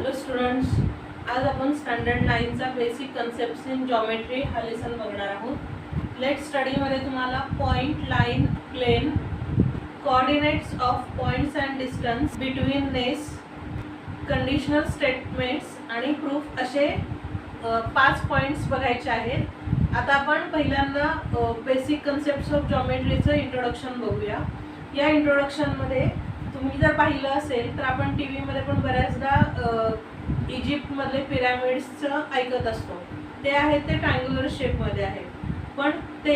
Hello students, आज आपण standard 9चा बेसिक कन्सेप्ट्स इन जॉमेट्री हा लेसन बघणार आहोत. लेट स्टडीमध्ये तुम्हाला point, line, plane, coordinates of points and distance between नेस, कंडिशनल स्टेटमेंट्स आणि प्रूफ असे 5 पॉइंट्स बघायचे आहेत. आता आपण पहिल्यांदा बेसिक कन्सेप्ट्स ऑफ जॉमेट्रीचं इंट्रोडक्शन बघूया. या इंट्रोडक्शनमध्ये तुम्ही जर पाहिलं असेल तर आपण टी व्हीमध्ये पण बऱ्याचदा इजिप्तमधले पिरॅमिड्सचं ऐकत असतो. ते आहेत ते ट्रायंग्युलर शेपमध्ये आहेत, पण ते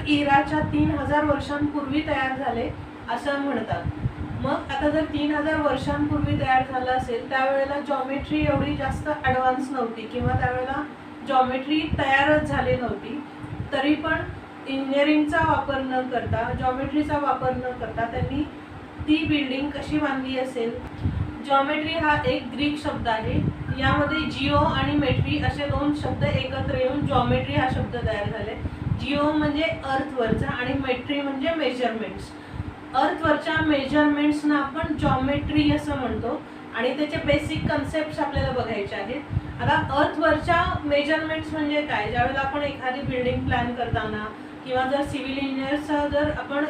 इराच्या 3000 वर्षांपूर्वी तयार झाले असं म्हणतात. मग आता जर 3000 वर्षांपूर्वी तयार झालं असेल त्यावेळेला जॉमेट्री एवढी जास्त ॲडव्हान्स नव्हती किंवा त्यावेळेला जॉमेट्री तयारच झाली नव्हती. तरी पण इंजिनिअरिंगचा वापर न करता, जॉमेट्रीचा वापर न करता त्यांनी ती बिल्डिंग कशी बांधली असेल. जॉमेट्री हा एक ग्रीक शब्द आहे. यामध्ये जिओ आणि मेट्री असे 2 शब्द एकत्र येऊन जॉमेट्री हा शब्द तयार झाले. जिओ म्हणजे अर्थवरचा आणि मेट्री म्हणजे मेजरमेंट्स. अर्थवरच्या मेजरमेंट्सना आपण जॉमेट्री असं म्हणतो आणि त्याचे बेसिक कन्सेप्ट्स आपल्याला बघायचे आहेत. आता अर्थवरच्या मेजरमेंट्स म्हणजे काय? ज्यावेळेला आपण एखादी बिल्डिंग प्लॅन करताना किंवा जर सिव्हिल इंजिनियरचा जर आपण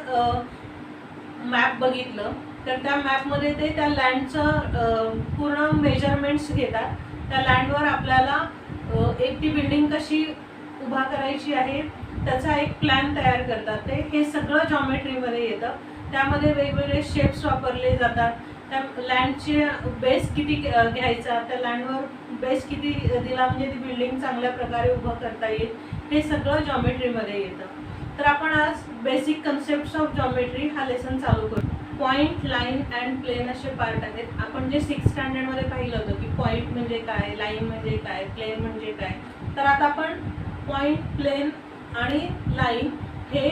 मॅप बघितलं तर त्या मॅपमध्ये ते त्या लँडचं पूर्ण मेजरमेंट्स घेतात. त्या लँडवर आपल्याला एक ती बिल्डिंग कशी उभा करायची आहे त्याचा एक प्लॅन तयार करतात. हे सगळं जॉमेट्रीमध्ये येतं. त्यामध्ये वेगवेगळे शेप्स वापरले जातात. त्या लँडचे बेस किती घ्यायचा, त्या लँडवर बेस किती दिला म्हणजे ती बिल्डिंग चांगल्या प्रकारे उभं करता येईल, हे सगळं जॉमेट्रीमध्ये येतं. तर आपण आज बेसिक कन्सेप्ट्स ऑफ जॉमेट्री हा लेसन चालू करू. पॉइंट, लाईन अँड प्लेन असे पार्ट आहेत. आपण जे 6th स्टँडर्डमध्ये पाहिलं होतं की पॉइंट म्हणजे काय, लाईन म्हणजे काय, प्लेन म्हणजे काय. तर आता आपण पॉइंट, प्लेन आणि लाईन हे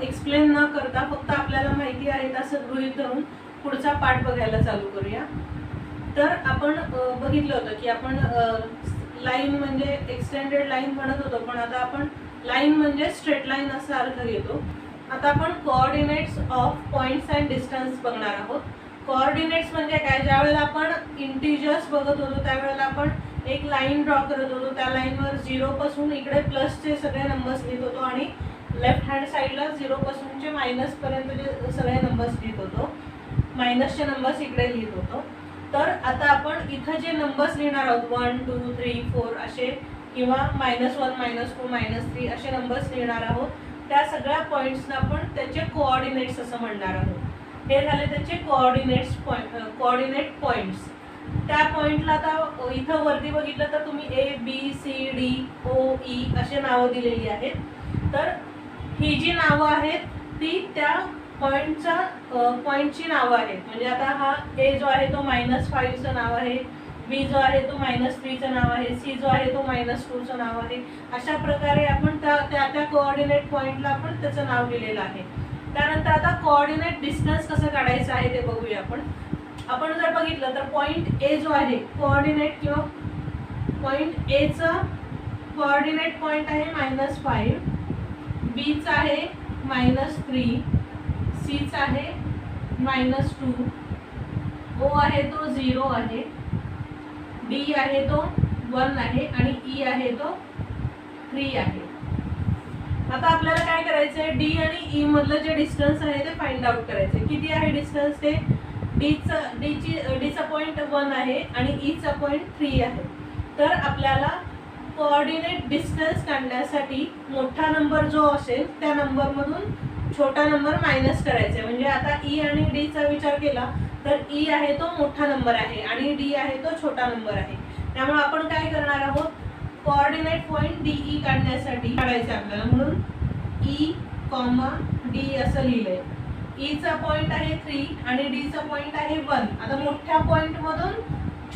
एक्सप्लेन न करता फक्त आपल्याला माहिती आहे असं गृहीत धरून पुढचा पार्ट बघायला चालू करूया. तर आपण बघितलं होतं की आपण लाईन म्हणजे एक्सटेंडेड लाईन म्हणत होतो, पण आता आपण लाईन म्हणजे स्ट्रेट लाईन असा अर्थ घेतो. आता आपण coordinates of points and distance बघणार आहोत. कोऑर्डिनेट्स म्हणजे काय? ज्यावेळेला आपण इंटिजर्स बघत होतो त्यावेळेला आपण एक लाईन ड्रॉ करत होतो. त्या लाईनवर 0 पासून इकडे प्लसचे सगळे नंबर्स लिहित होतो आणि लेफ्ट हँड साईडला 0 पासूनचे मायनस पर्यंतचे सगळे नंबर्स लिहित होतो. मायनसचे नंबर्स इकडे लिहित होतो. तर आता आपण इथं जे नंबर्स लिहिणार आहोत 1 2 3 4 असे किंवा -1 -2 -3 असे नंबर्स लिहिणार आहोत. त्या सगळ्या पॉईंट्सना आपण त्याचे कोऑर्डिनेट्स असं म्हणणार आहोत. हे झाले त्याचे कोऑर्डिनेट पॉईंट्स. त्या पॉईंटला आता इथं वरती बघितलं तर तुम्ही ABCDOE असे नावं दिलेली आहेत. तर ही जी नावं आहेत ती त्या पॉईंटची नावं आहेत. म्हणजे आता हा A जो आहे तो -5चं नाव आहे, B जो आहे तो -3चं नाव आहे, C जो आहे तो -2चं नाव आहे. अशा प्रकारे आपण त्या कोऑर्डिनेट पॉईंटला आपण त्याचं नाव दिलेलं आहे. त्यानंतर आता कोऑर्डिनेट डिस्टन्स कसं काढायचं आहे ते बघूया. आपण जर बघितलं तर पॉईंट A जो आहे कोऑर्डिनेट किंवा पॉईंट Aचा कोऑर्डिनेट पॉईंट आहे -5, Bचा आहे -3, Cचा आहे -2, O आहे तो 0 आहे, D आहे तो 1 आहे आणि E आहे तो 3 आहे. आता आपल्याला काय करायचं आहे? D आणि E मधलं जे डिस्टन्स आहे ते फाइंड आउट करायचं आहे. किती आहे डिस्टन्स ते? Dचा पॉईंट 1 आहे आणि Eचा पॉईंट 3 आहे. तर आपल्याला कोऑर्डिनेट डिस्टन्स काढण्यासाठी मोठा नंबर जो असेल त्या नंबरमधून छोटा नंबर मायनस करायचा आहे. म्हणजे आता E आणि D चा विचार केला तर E आहे तो मोठा नंबर आहे आणि D आहे तो छोटा नंबर आहे. त्यामुळे आपण काय करणार आहोत? कोऑर्डिनेट पॉईंट DE काढण्यासाठी काढायचं आपल्याला. म्हणून E, D असं लिहिलंय. Eचा पॉईंट आहे 3 आणि Dचा पॉईंट आहे 1. आता मोठ्या पॉईंटमधून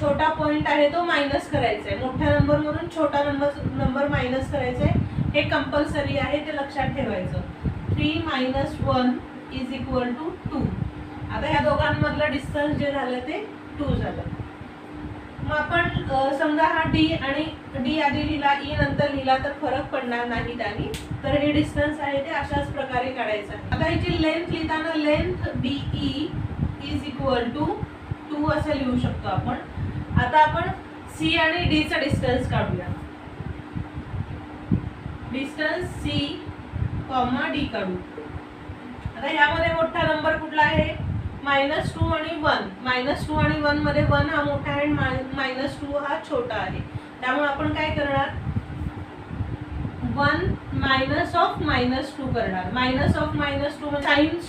छोटा पॉईंट आहे तो मायनस करायचा आहे. मोठ्या नंबरमधून छोटा नंबर मायनस करायचा आहे. हे कंपल्सरी आहे, ते लक्षात ठेवायचं. 3 - 1 = 2. आता ह्या दोघांमधलं डिस्टन्स जे झालं ते 2 झालं. मग आपण समजा हा D आणि D आधी लिहिला, E नंतर लिहिला तर फरक पडणार नाही त्याने. तर हे डिस्टन्स आहे ते अशाच प्रकारे काढायचं आहे. आता ह्याची लेंथ लिहिताना लेंथ DE = 2 असं लिहू शकतो आपण. आता आपण सी आणि डी चा डिस्टन्स काढूया. डिस्टन्स सी कॉमा डी काढू. आता यामध्ये मोठा नंबर कुठला आहे? -2 आणि 1. -2 आणि 1 मध्ये 1 हा मोठा आहे आणि -2 हा छोटा आहे. त्यामुळे आपण काय करणार? 1 मायनस ऑफ -2 करणार. मायनस ऑफ -2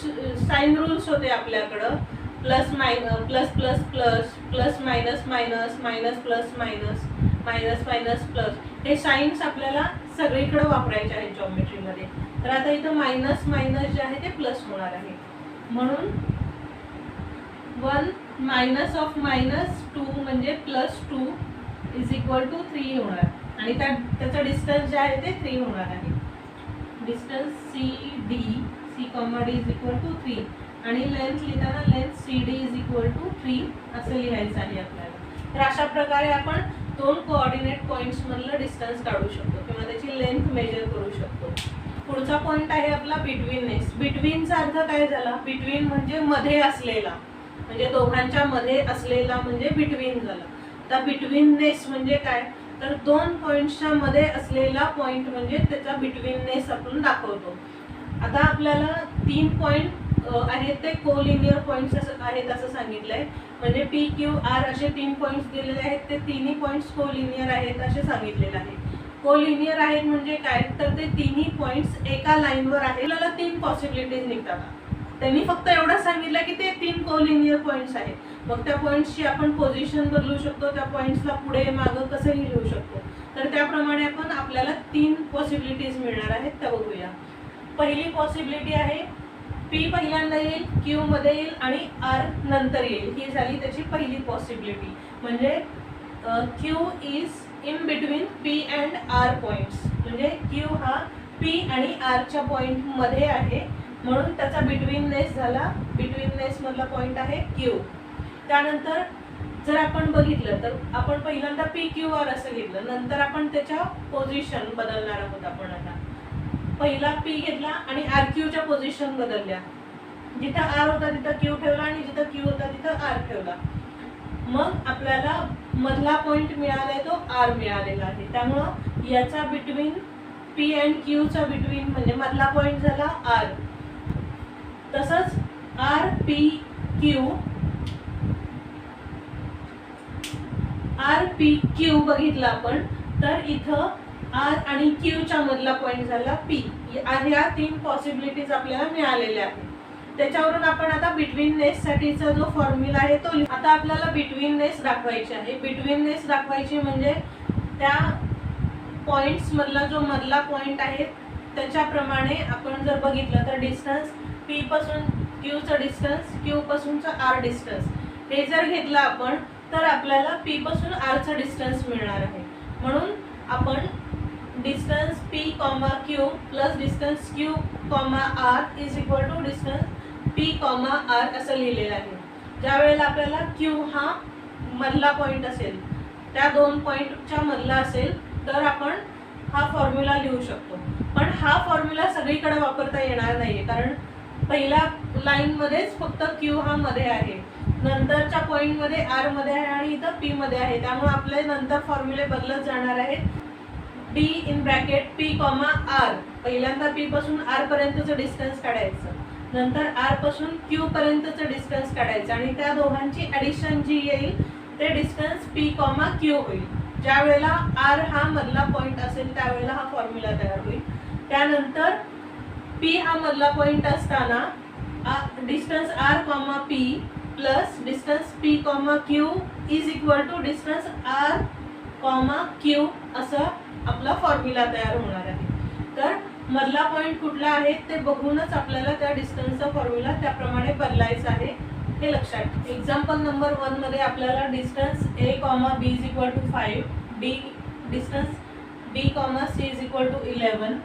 साइन रूल्स होते आपल्याकडं. Plus plus plus plus plus minus minus minus plus minus minus minus plus हे साइन्स आपल्याला सगळीकडे वापरायचे आहेत जॉमेट्रीमध्ये. तर आता इथं मायनस मायनस जे आहे ते प्लस होणार आहे. म्हणून 1 मायनस ऑफ -2 म्हणजे +2 इज इक्वल टू 3 होणार आणि त्याचा डिस्टन्स जे आहे ते 3 होणार आहे. Distance C D C comma D is equal to 3 आणि लेंथ लिहिताना length C D is equal to 3 असं लिहायचं आहे आपल्याला. तर अशा प्रकारे आपण दोन कोऑर्डिनेट पॉइंट्स मधलं डिस्टन्स काढू शकतो किंवा त्याची लेंथ मेजर करू शकतो. पुढचा पॉइंट आहे आपला बिटवीननेस. बिटवीनचा अर्थ काय झाला? बिटवीन म्हणजे मध्ये असलेला, म्हणजे दोघांच्या मध्ये असलेला म्हणजे बिटवीन झाला. आता बिटवीननेस म्हणजे काय? तर दोन पॉइंट्सच्या मध्ये असलेला पॉइंट म्हणजे त्याचा बिटवीननेस आपण दाखवतो. आता आपल्याला 3 पॉइंट आहेत ते कोलिनियर पॉइंट्स आहेत असं सांगितलंय. म्हणजे पी क्यू आर असे 3 पॉइंट्स दिलेले आहेत. ते तिन्ही पॉइंट्स कोलिनियर आहेत असे सांगितलेले आहे. कोलिनियर आहेत म्हणजे काय? तर ते तिन्ही पॉइंट्स एका लाईनवर आहेत. आपल्याला 3 पॉसिबिलिटीज निघतात. त्यांनी फक्त एवढं सांगितलं की ते 3 कोलिनियर पॉइंट्स आहेत. मग त्या पॉइंट्सची आपण पोझिशन बदलू शकतो, त्या पॉइंट्सला पुढे मागं कसंही लिहू शकतो. तर त्याप्रमाणे आपण आपल्याला 3 पॉसिबिलिटीज मिळणार आहेत त्या बघूया. पहिली पॉसिबिलिटी आहे पी पहिल्यांदा येईल, क्यू मध्ये येईल आणि आर नंतर येईल. ही झाली त्याची पहिली पॉसिबिलिटी. म्हणजे Q is in between P and R points. म्हणजे क्यू हा पी आणि आरच्या पॉइंट मध्ये आहे म्हणून त्याचा बिटवीननेस झाला. बिटवीननेस मधला पॉइंट आहे क्यू. त्यानंतर जर आपण बघितलं तर आपण पहिल्यांदा पी क्यू आर असं घेतलं, नंतर आपण त्याच्या पोझिशन बदलणार आहोत. आपण आता पहिला पी घेतला आणि आर क्यूच्या पोझिशन बदलल्या. जिथं आर होता तिथं क्यू ठेवला आणि जिथं क्यू होता तिथं आर ठेवला. मग आपल्याला मधला पॉइंट मिळालाय तो आर मिळालेला आहे. त्यामुळं याचा बिटवीन पी अँड क्यूचा बिटवीन म्हणजे मधला पॉइंट झाला आर. तसंच आर पी क्यू बघितला आपण तर इथं आर आणि क्यूच्या मधला पॉइंट झाला पी. ह्या 3 पॉसिबिलिटीज आपल्याला मिळालेल्या आहेत. त्याच्यावरून आपण आता बिटवीननेस साठीचा जो फॉर्म्युला आहे तो आता आपल्याला बिटवीननेस दाखवायची आहे. बिटवीननेस दाखवायची म्हणजे त्या पॉइंट्स मधला जो मधला पॉइंट आहे त्याच्याप्रमाणे आपण जर बघितलं तर डिस्टन्स पी पासून क्यूचा डिस्टन्स, क्यू पासूनचा आर डिस्टन्स हे जर घेतलं आपण तर आपल्याला पी पासून आरचा डिस्टन्स मिळणार आहे. म्हणून आपण distance P comma Q plus distance Q comma R is equal to distance P comma R असं लिहिलेलं आहे. ज्या वेळेला आपल्याला क्यू हा मधला पॉइंट असेल, त्या 2 पॉइंटच्या मधला असेल तर आपण हा फॉर्म्युला लिहू शकतो. पण हा फॉर्म्युला सगळीकडे वापरता येणार नाही कारण पहिल्या लाईनमध्येच फक्त क्यू हा मध्ये आहे, नंतरच्या पॉइंटमध्ये आर मध्ये आहे आणि इथं पी मध्ये आहे. त्यामुळे आपले नंतर फॉर्म्युले बदलत जाणार आहेत. D in bracket P comma R, पहिल्यांदा पी पासून आर पर्यंतचं डिस्टन्स काढायचं, नंतर आर पासून क्यू पर्यंतचं डिस्टन्स काढायचं आणि त्या दोघांची ॲडिशन जी येईल ते डिस्टन्स पी कॉमा क्यू होईल. ज्या वेळेला आर हा मधला पॉइंट असेल त्यावेळेला हा फॉर्म्युला तयार होईल. त्यानंतर पी हा मधला पॉइंट असताना distance R comma P plus distance P comma Q is equal to distance R comma Q असं आपला फॉर्म्युला तयार होणार आहे. तर मधला पॉइंट कुठला आहे ते बघूनच आपल्याला त्या डिस्टन्सचा फॉर्म्युला त्याप्रमाणे बदलायचा आहे हे लक्षात ठेवा. एक्झाम्पल नंबर 1 मध्ये आपल्याला distance A comma B is equal to 5, D distance B comma C is equal to 11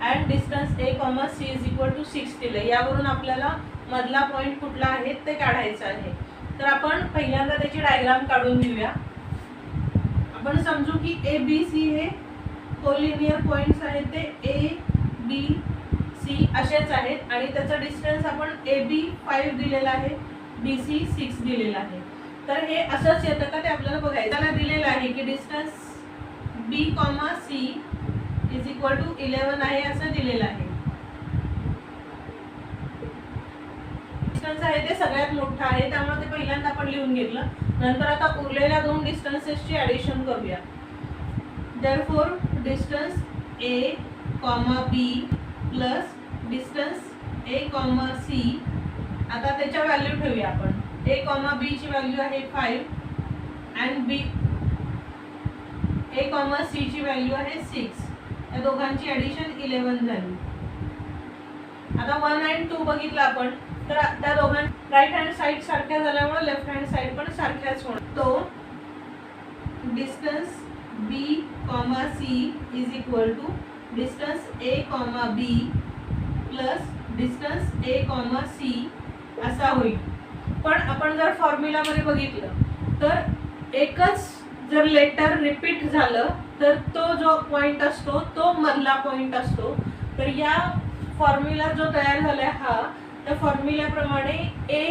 and distance A comma C is equal to 6 दिले. यावरून आपल्याला मधला पॉइंट कुठला आहे ते काढायचं आहे. तर आपण पहिल्यांदा त्याची डायग्राम काढून घेऊया. आपण समजू की ए बी सी हे कोलिनियर पॉइंट्स आहेत, ते ए बी सी असेच आहेत आणि त्याचा डिस्टन्स आपण ए बी 5 दिलेला आहे, बी सी 6 दिलेला आहे. तर हे असंच येतं का ते आपल्याला बघायचं. त्याला दिलेलं आहे की distance B, C is equal to 11 आहे असं दिलेलं आहे. डिस्टन्स आहे ते सगळ्यात मोठा आहे त्यामुळे ते पहिल्यांदा आपण लिहून घेतलं. नंतर आता उरलेल्या दोन डिस्टन्सेसची ॲडिशन करूया. Therefore distance A, B plus distance A, C. आता त्याच्या व्हॅल्यू ठेवूया आपण. A, B ची व्हॅल्यू आहे 5 and A, C ची व्हॅल्यू आहे 6. या दोघांची ॲडिशन 11 झाली. आता 1 and 2 बघितलं आपण तर त्या दोघां राईट हँड साईड सारख्या झाल्यामुळे लेफ्ट हँड साईड पण सारख्याच होणार. तो distance B, C is equal to distance A, B plus distance A, C असा होईल. पण आपण जर फॉर्म्युलामध्ये बघितलं तर एकच जर लेटर रिपीट झालं तर तो जो पॉइंट असतो तो मधला पॉइंट असतो. तर या फॉर्म्युला जो तयार झालाय हा त्या फॉर्म्युल्याप्रमाणे A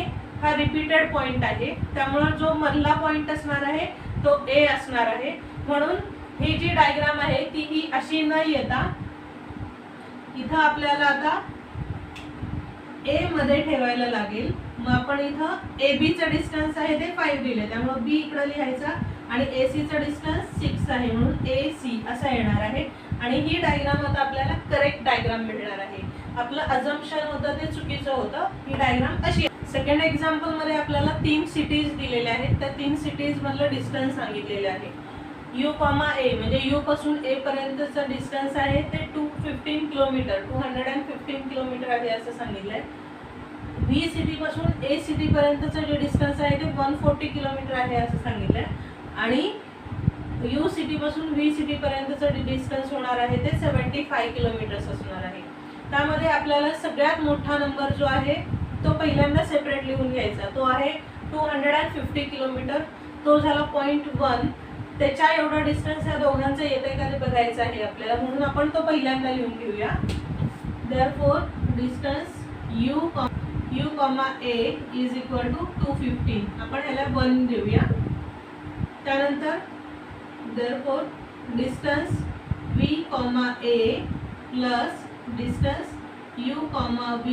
हा रिपीटेड पॉइंट आहे त्यामुळे जो मधला पॉइंट असणार आहे तो A असणार आहे. म्हणून ही जी डायग्राम आहे ती ही अशी न येता इथं आपल्याला आता A मध्ये ठेवायला लागेल. मग आपण इथं AB चं डिस्टन्स आहे ते 5 दिले त्यामुळे B इकडे लिहायचा आणि AC चं डिस्टन्स 6 आहे म्हणून AC असा येणार आहे. आणि ही डायग्राम आता आपल्याला करेक्ट डायग्राम मिळणार आहे. आपलं अझम्पशन होतं ते चुकीचं होतं. ही डायग्राम अशी. सेकंड एक्झाम्पल मध्ये आपल्याला 3 सिटीज दिलेल्या आहेत. त्या 3 सिटीज मधलं डिस्टन्स सांगितलेले आहे. U, A म्हणजे U पासून A पर्यंतचं डिस्टन्स आहे ते 215 किलोमीटर 215 किलोमीटर आहे असं सांगितलंय. V सिटी पासून A सिटी पर्यंतचं जे डिस्टन्स आहे ते 140 किलोमीटर आहे असं सांगितलंय. आणि U सिटी पासून V सिटी पर्यंतचं डिस्टन्स होणार आहे ते 75 किलोमीटर्स असणार आहे. त्यामध्ये आपल्याला सगळ्यात मोठा नंबर जो आहे तो पहिल्यांदा सेपरेट लिहून घ्यायचा. तो आहे 250 किलोमीटर. तो झाला 0.1. त्याच्या एवढा डिस्टन्स या दोघांचं येतंय का ते बघायचं आहे आपल्याला म्हणून आपण तो पहिल्यांदा लिहून घेऊया. Therefore distance U, A is equal to 215. आपण ह्याला 1 देऊया. त्यानंतर therefore distance V, A plus distance U, B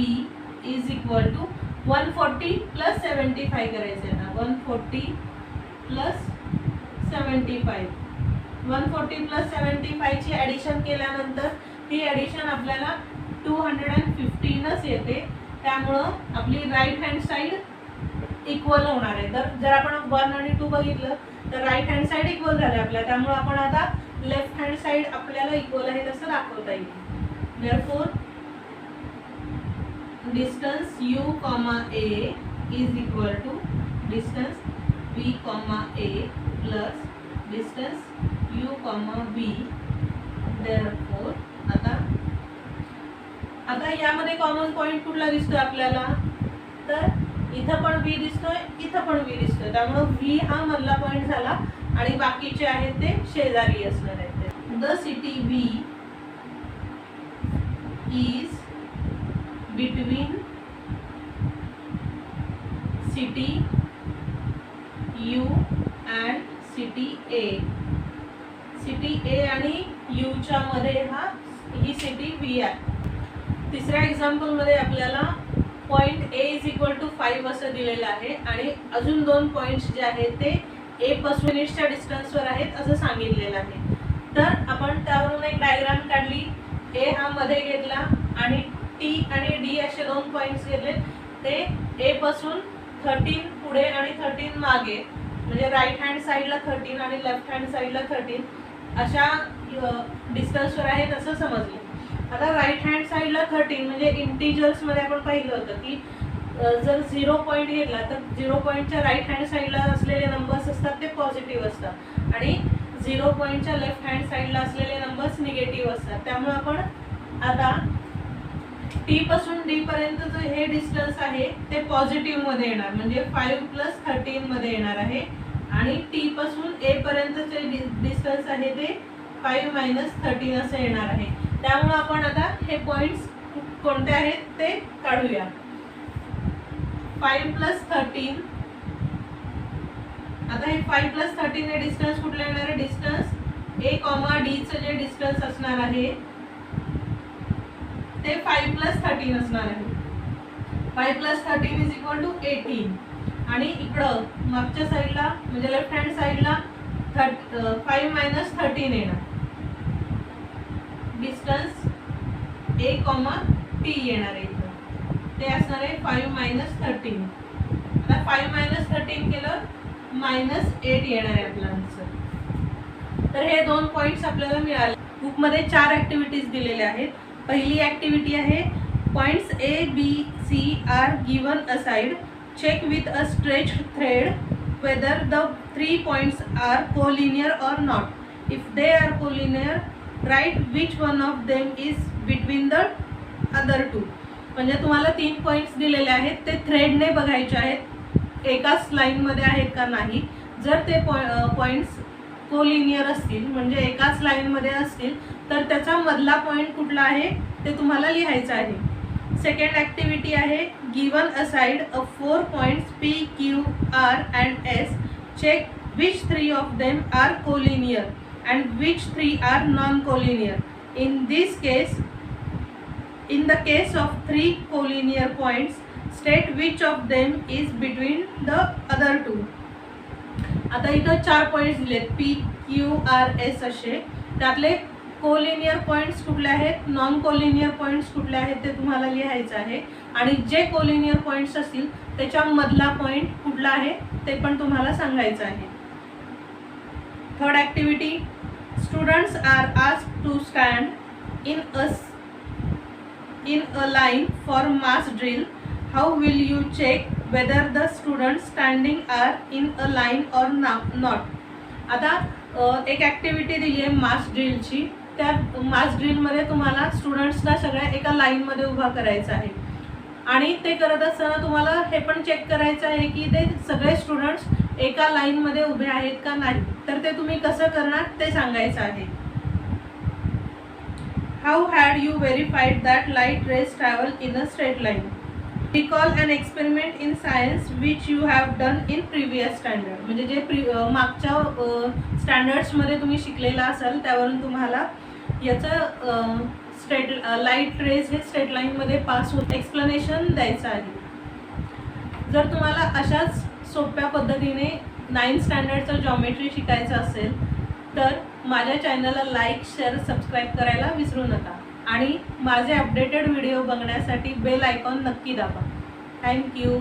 is equal to 140 plus 75 करायचं आहे ना. 140 प्लस 75. 140 प्लस 75 ची ॲडिशन केल्यानंतर ती ॲडिशन आपल्याला 215च येते. त्यामुळं आपली राईट हँड साईड इक्वल होणार आहे. तर जर आपण 1 आणि 2 बघितलं तर राईट हँड साईड इक्वल झाले आपल्या. त्यामुळे आपण आता लेफ्ट हँड साईड आपल्याला इक्वल आहे तसं दाखवता येईल. Therefore distance U, A is equal to distance V, A plus distance U, B. Therefore आता यामध्ये कॉमन पॉइंट कुठला दिसतोय आपल्याला तर इथं पण V दिसतोय इथं पण V दिसतोय. त्यामुळे V हा मधला पॉइंट झाला आणि बाकीचे आहेत ते शेजारी असणार आहेत. The city B is between city U and city A. City A आणि U च्या मध्ये ही सिटी B आहे. तिसऱ्या एक्झाम्पल मध्ये आपल्याला point A is equal to 5 असं दिलेलं आहे आणि अजून 2 पॉइंट्स जे आहेत ते A पासून युनिट्सच्या डिस्टन्सवर आहेत असं सांगितलेलं आहे. तर आपण त्यावरून एक डायग्राम काढली. A हा मध्ये घेतला आणि T आणि D असे 2 पॉइंट्स घेतले. ते A पासून 13 पुढे आणि 13 मागे म्हणजे राईट हँड साईडला 13 आणि लेफ्ट हँड साईडला 13 अशा डिस्टन्सवर आहेत असं समजलं. आता राईट हँड साईडला 13 म्हणजे इंटिजर्स मध्ये आपण पाहिलं होतं की जर 0 पॉईंट घेतला तर 0 पॉईंटच्या राईट हँड साईडला असलेले नंबर्स असतात ते पॉझिटिव्ह असतात आणि 0 पॉईंटच्या लेफ्ट हँड साईडला असलेले नंबर्स निगेटिव्ह असतात. त्यामुळे आपण आता T पासून D पर्यंतचं हे डिस्टन्स आहे ते पॉझिटिव्ह मध्ये येणार म्हणजे 5 प्लस 13 मध्ये येणार आहे आणि T पासून A पर्यंतचे डिस्टन्स आहे ते 5 मायनस 13 असं येणार आहे. त्यामुळे आपण आता हे पॉइंट्स कोणते आहेत ते काढूया. 5 प्लस 13 आता हे 5 + 13 हे डिस्टन्स कुठलं येणार आहे? डिस्टन्स A, D चं जे डिस्टन्स असणार आहे ते 5 + 13 असणार आहे. 5 + 13 = 18 आणि इकडं मागच्या साईडला म्हणजे लेफ्ट हँड साईडला 5 - 13 येणार. डिस्टन्स A, T येणार आहे इथं. ते असणार आहे 5 - 13. आता 5 - 13 केलं -8 येणार आहे आपलं आन्सर. तर हे 2 पॉइंट्स आपल्याला मिळाले. बुकमध्ये 4 ॲक्टिव्हिटीज दिलेल्या आहेत. पहिली ॲक्टिव्हिटी आहे points A, B, C are given aside. Check with a stretched thread whether the 3 points are collinear or not. If they are collinear, write which one of them is between the other two. म्हणजे तुम्हाला 3 points दिलेले आहेत, ते थ्रेडने बघायचे आहेत एकाच लाईनमध्ये आहेत का नाही. जर ते पॉइंट्स कोलिनियर असतील म्हणजे एकाच लाईनमध्ये असतील तर त्याचा मधला पॉइंट कुठला आहे ते तुम्हाला लिहायचं आहे. सेकंड ॲक्टिव्हिटी आहे given aside 4 points P, Q, R and S. Check which 3 of them are collinear and which 3 are non-collinear. In the case of 3 collinear points, state which of them is between the other two. आता इथं 4 points दिलेत P, Q, R, S असे. त्यातले collinear points कुठले आहेत, non collinear points कुठले आहेत ते तुम्हाला लिहायचं आहे आणि जे कोलिनियर पॉइंट्स असतील त्याच्या मधला पॉइंट कुठला आहे ते पण तुम्हाला सांगायचं आहे. Third activity students are asked to stand in a line for mass drill. How will you check whether the students standing are in a line or not? आता एक ॲक्टिव्हिटी दिली आहे मास ड्रिलची. त्या मास ड्रिलमध्ये तुम्हाला स्टुडंट्सला सगळ्या एका लाईनमध्ये उभा करायचं आहे आणि ते करत असताना तुम्हाला हे पण चेक करायचं आहे की ते सगळे स्टुडंट्स एका लाईनमध्ये उभे आहेत का नाही. तर ते तुम्ही कसं करणार ते सांगायचं आहे. How had you verified that light rays travel in a straight line? Recall an experiment in science which you have done in previous standard. म्हणजे जे मागच्या स्टँडर्ड्समध्ये तुम्ही शिकलेला असाल त्यावरून तुम्हाला याचं लाईट रेज हे स्ट्रेट लाईनमध्ये पास होत एक्सप्लेनेशन द्यायचं आहे. जर तुम्हाला अशाच सोप्या पद्धतीने 9th स्टँडर्डचं जॉमेट्री शिकायचं असेल तर माझ्या चॅनलला लाईक, शेअर, सबस्क्राईब करायला विसरू नका आणि माझे अपडेटेड व्हिडिओ बघण्यासाठी बेल आयकॉन नक्की दाबा. थँक्यू.